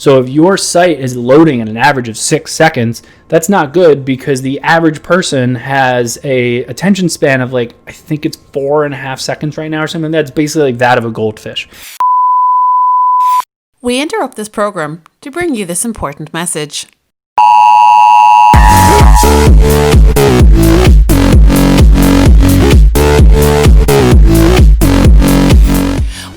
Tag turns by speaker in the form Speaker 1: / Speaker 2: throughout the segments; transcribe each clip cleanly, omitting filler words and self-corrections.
Speaker 1: So if your site is loading at an average of 6 seconds, that's not good because the average person has a attention span of like, I think it's 4.5 seconds right now or something. That's basically like that of a goldfish.
Speaker 2: We interrupt this program to bring you this important message.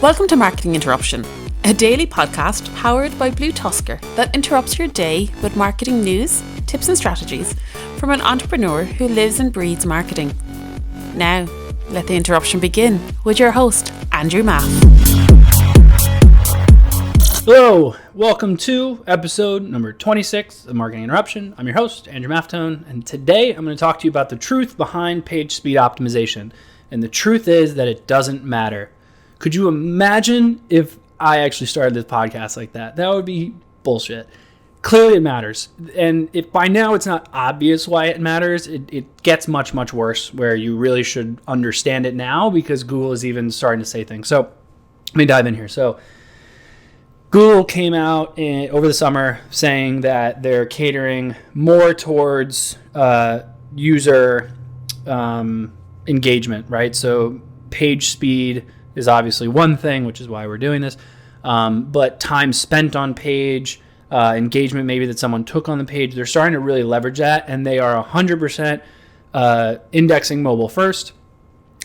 Speaker 2: Welcome to Marketing Interruption, a daily podcast powered by BlueTuskr that interrupts your day with marketing news, tips and strategies from an entrepreneur who lives and breathes marketing. Now, let the interruption begin with your host, Andrew Maff.
Speaker 1: Hello, welcome to episode number 26 of Marketing Interruption. I'm your host, Andrew Maftone, and today I'm going to talk to you about the truth behind page speed optimization. And the truth is that it doesn't matter. Could you imagine if I actually started this podcast like that? That would be bullshit. Clearly it matters. And if by now it's not obvious why it matters, it gets much, much worse where you really should understand it now because Google is even starting to say things. So let me dive in here. So Google came out over the summer saying that they're catering more towards user engagement, right? So page speed is obviously one thing, which is why we're doing this. But time spent on page, engagement maybe that someone took on the page, they're starting to really leverage that, and they are 100% indexing mobile first,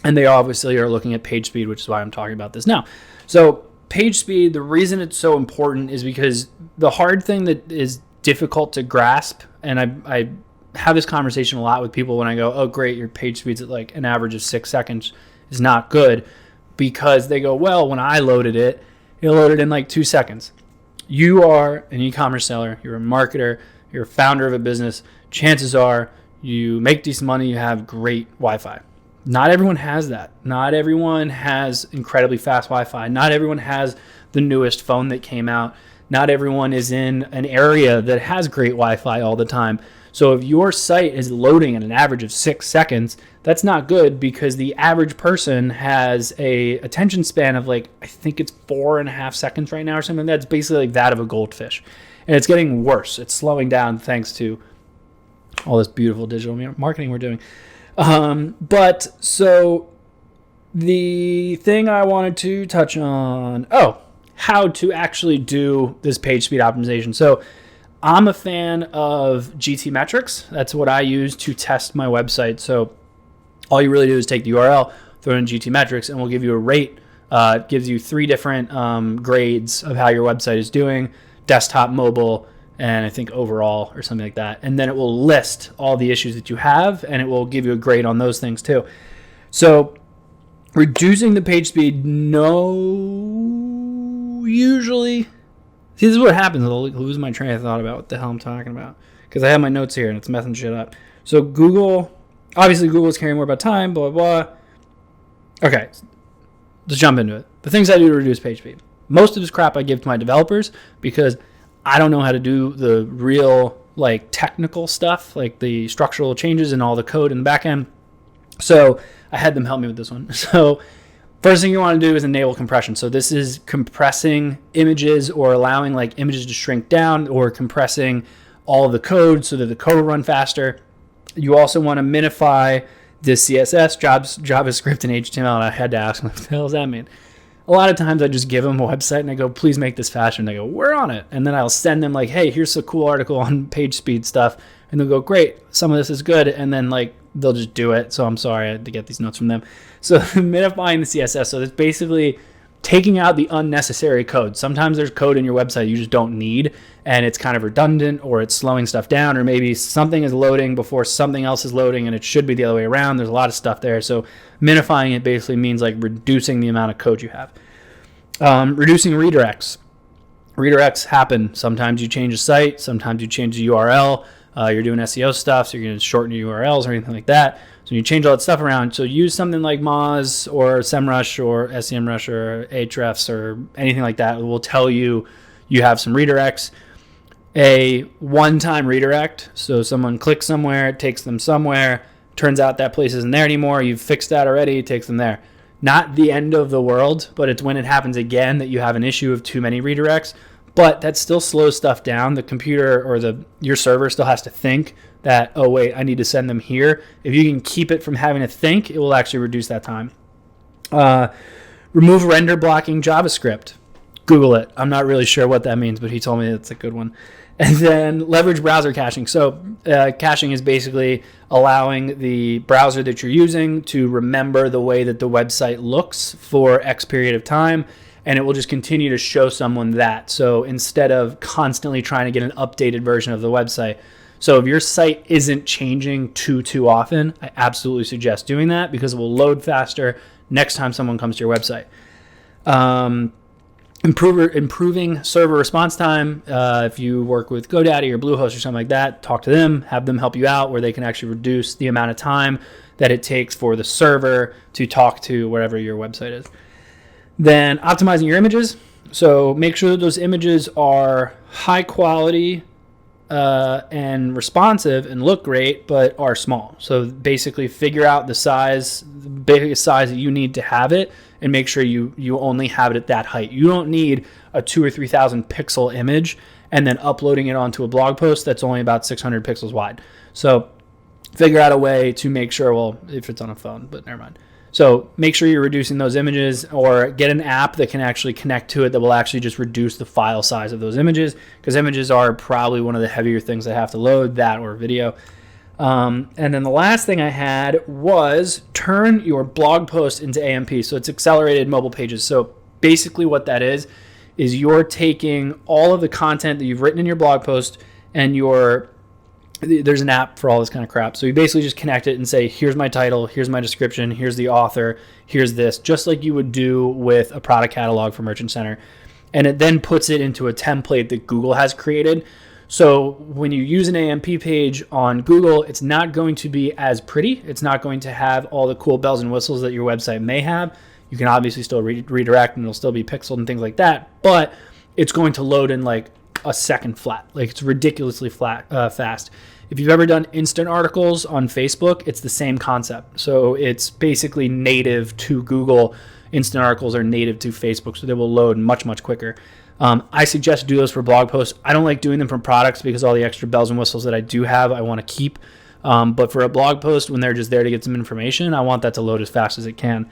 Speaker 1: and they obviously are looking at page speed, which is why I'm talking about this now. So page speed, the reason it's so important is because the hard thing that is difficult to grasp, and I have this conversation a lot with people when I go, oh great, your page speed's at like an average of 6 seconds is not good, because they go, well, when I loaded it loaded in like 2 seconds. You are an e-commerce seller, you're a marketer, you're a founder of a business. Chances are you make decent money, you have great Wi-Fi. Not everyone has that. Not everyone has incredibly fast Wi-Fi. Not everyone has the newest phone that came out. Not everyone is in an area that has great Wi-Fi all the time. So if your site is loading at an average of 6 seconds, that's not good because the average person has a attention span of like, I think it's 4.5 seconds right now or something. That's basically like that of a goldfish. And it's getting worse. It's slowing down thanks to all this beautiful digital marketing we're doing. But so the thing I wanted to touch on, how to actually do this page speed optimization. So I'm a fan of GTmetrix. That's what I use to test my website. So all you really do is take the URL, throw it in GTmetrix, and we'll give you a rate. It gives you 3 different grades of how your website is doing: desktop, mobile, and I think overall or something like that. And then it will list all the issues that you have, and it will give you a grade on those things too. So reducing the page speed, usually. See, this is what happens. I'll lose my train of thought about what the hell I'm talking about because I have my notes here and it's messing shit up. So Google is caring more about time, blah, blah, blah. Okay, let's jump into it. The things I do to reduce page speed. Most of this crap I give to my developers because I don't know how to do the real like technical stuff, like the structural changes and all the code in the back end. So I had them help me with this one. So first thing you want to do is enable compression. So this is compressing images or allowing like images to shrink down or compressing all of the code so that the code will run faster. You also want to minify the CSS, JavaScript, and HTML. And I had to ask them, what the hell does that mean? A lot of times I just give them a website and I go, please make this faster. And they go, we're on it. And then I'll send them like, hey, here's a cool article on page speed stuff. And they'll go, great, some of this is good. And then like they'll just do it. So I'm sorry I had to get these notes from them. So minifying the CSS. So it's basically taking out the unnecessary code. Sometimes there's code in your website you just don't need and it's kind of redundant or it's slowing stuff down, or maybe something is loading before something else is loading and it should be the other way around. There's a lot of stuff there. So minifying it basically means like reducing the amount of code you have. Reducing redirects. Redirects happen. Sometimes you change a site, sometimes you change the URL. You're doing SEO stuff, so you're going to shorten your URLs or anything like that. So you change all that stuff around. So use something like Moz or SEMrush or SEMrush or Ahrefs or anything like that. It will tell you you have some redirects. A one-time redirect. So someone clicks somewhere, it takes them somewhere. Turns out that place isn't there anymore. You've fixed that already. It takes them there. Not the end of the world, but it's when it happens again that you have an issue of too many redirects. but that still slows stuff down. The computer or your server still has to think that, oh wait, I need to send them here. If you can keep it from having to think, it will actually reduce that time. Remove render blocking JavaScript. Google it. I'm not really sure what that means, but he told me it's a good one. And then leverage browser caching. So caching is basically allowing the browser that you're using to remember the way that the website looks for X period of time, and it will just continue to show someone that. So instead of constantly trying to get an updated version of the website. So if your site isn't changing too often, I absolutely suggest doing that because it will load faster next time someone comes to your website. Improving server response time. If you work with GoDaddy or Bluehost or something like that, talk to them, have them help you out where they can actually reduce the amount of time that it takes for the server to talk to wherever your website is. Then optimizing your images. So make sure that those images are high quality and responsive and look great, but are small. So basically figure out the biggest size that you need to have it, and make sure you only have it at that height. You don't need a 2,000 or 3,000 pixel image and then uploading it onto a blog post that's only about 600 pixels wide. So figure out a way to make sure, well, if it's on a phone, but never mind. So make sure you're reducing those images, or get an app that can actually connect to it that will actually just reduce the file size of those images, because images are probably one of the heavier things that have to load, that or video. And then the last thing I had was turn your blog post into AMP. So it's accelerated mobile pages. So basically what that is you're taking all of the content that you've written in your blog post, and there's an app for all this kind of crap. So you basically just connect it and say, here's my title, here's my description, here's the author, here's this, just like you would do with a product catalog for Merchant Center. And it then puts it into a template that Google has created. So when you use an AMP page on Google, it's not going to be as pretty. It's not going to have all the cool bells and whistles that your website may have. You can obviously still redirect, and it'll still be pixeled and things like that, but it's going to load in like a second flat. Like, it's ridiculously fast. If you've ever done instant articles on Facebook, it's the same concept. So it's basically native to Google. Instant articles are native to Facebook, so they will load much quicker. I suggest do those for blog posts. I don't like doing them for products because all the extra bells and whistles that I do have, I want to keep. But for a blog post, when they're just there to get some information, I want that to load as fast as it can.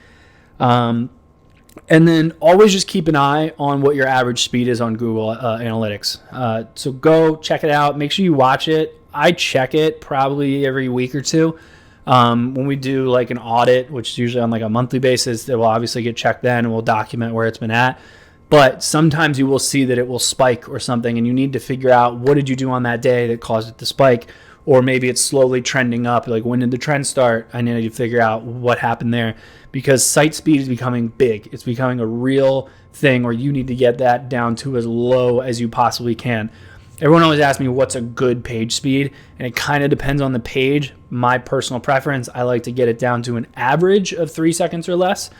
Speaker 1: And then always just keep an eye on what your average speed is on Google Analytics. So go check it out. Make sure you watch it. I check it probably every week or two. When we do like an audit, which is usually on like a monthly basis, it will obviously get checked then, and we'll document where it's been at. But sometimes you will see that it will spike or something, and you need to figure out what did you do on that day that caused it to spike, or maybe it's slowly trending up. Like, when did the trend start? I need to figure out what happened there, because site speed is becoming big. It's becoming a real thing where you need to get that down to as low as you possibly can. Everyone always asks me what's a good page speed, and it kind of depends on the page. My personal preference, I like to get it down to an average of 3 seconds or less.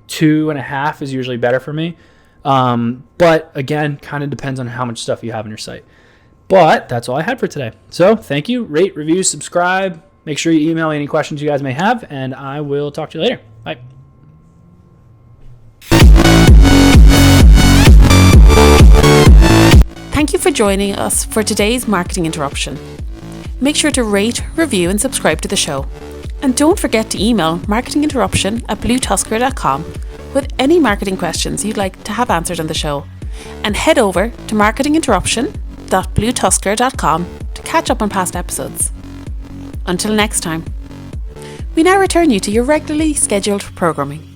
Speaker 1: 2.5 is usually better for me. But again, kind of depends on how much stuff you have on your site. But that's all I had for today. So thank you. Rate, review, subscribe. Make sure you email me any questions you guys may have, and I will talk to you later. Bye.
Speaker 2: Thank you for joining us for today's Marketing Interruption. Make sure to rate, review, and subscribe to the show. And don't forget to email marketinginterruption@bluetuskr.com with any marketing questions you'd like to have answered on the show. And head over to marketinginterruption.bluetuskr.com to catch up on past episodes. Until next time, we now return you to your regularly scheduled programming.